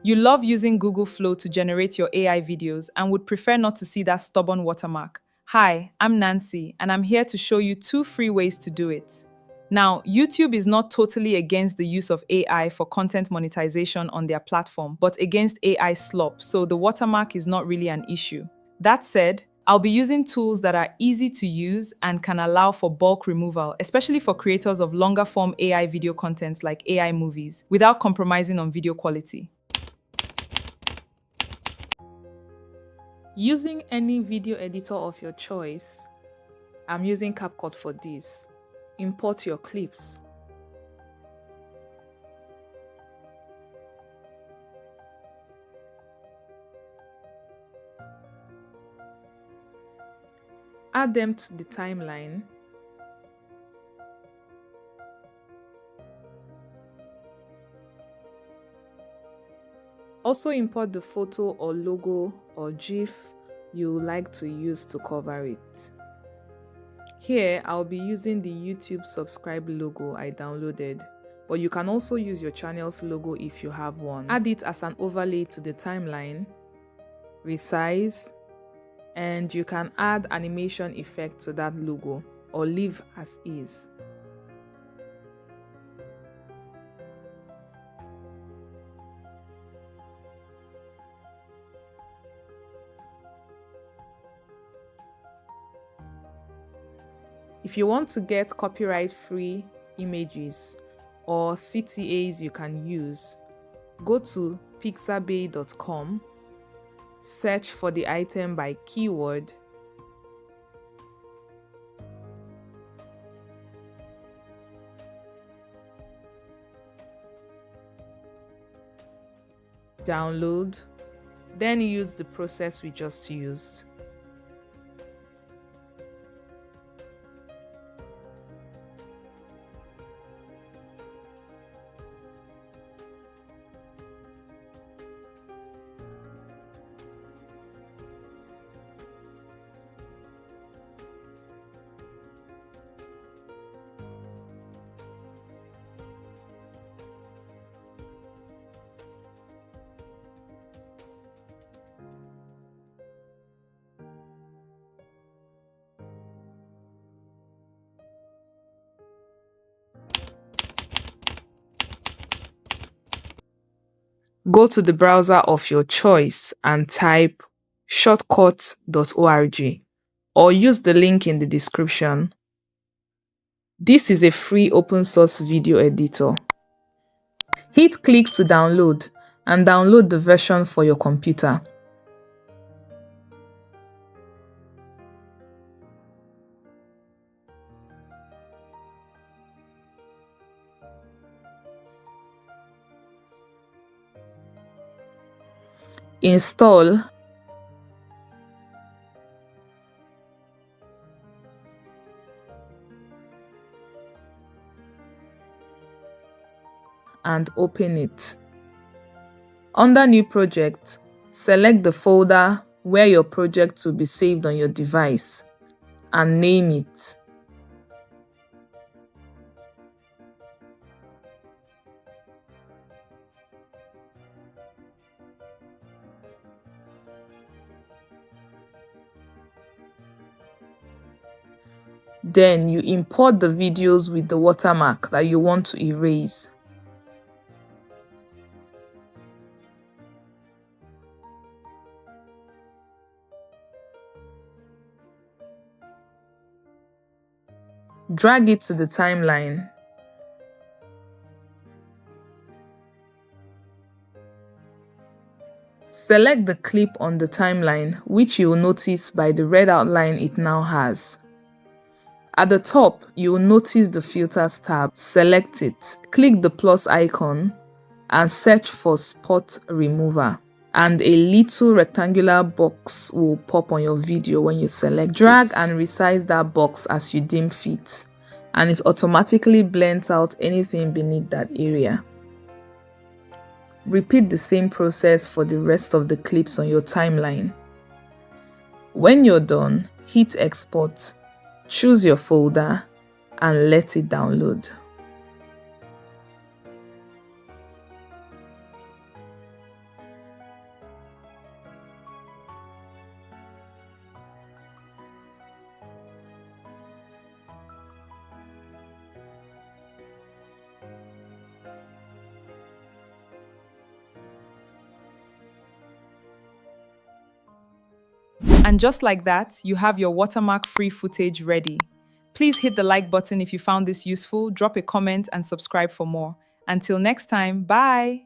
You love using Google Flow to generate your AI videos and would prefer not to see that stubborn watermark. Hi, I'm Nancy, and I'm here to show you 2 free ways to do it. Now, YouTube is not totally against the use of AI for content monetization on their platform, but against AI slop, so the watermark is not really an issue. That said, I'll be using tools that are easy to use and can allow for bulk removal, especially for creators of longer form AI video contents like AI movies, without compromising on video quality. Using any video editor of your choice, I'm using CapCut for this. Import your clips. Add them to the timeline. Also import the photo or logo or GIF you would like to use to cover it. Here, I'll be using the YouTube subscribe logo I downloaded, but you can also use your channel's logo if you have one. Add it as an overlay to the timeline, resize, and you can add animation effect to that logo or leave as is. If you want to get copyright-free images or CTAs you can use, go to pixabay.com, search for the item by keyword, download, then use the process we just used. Go to the browser of your choice and type shortcuts.org or use the link in the description. This is a free open source video editor. Hit click to download and download the version for your computer. Install, and open it. Under New Project, select the folder where your project will be saved on your device and name it. Then you import the videos with the watermark that you want to erase. Drag it to the timeline. Select the clip on the timeline, which you will notice by the red outline it now has. At the top, you will notice the Filters tab. Select it, click the plus icon, and search for Spot Remover. And a little rectangular box will pop on your video when you select it. Drag and resize that box as you deem fit, and it automatically blends out anything beneath that area. Repeat the same process for the rest of the clips on your timeline. When you're done, hit Export, choose your folder, and let it download. And just like that, you have your watermark-free footage ready. Please hit the like button if you found this useful, drop a comment and subscribe for more. Until next time, bye!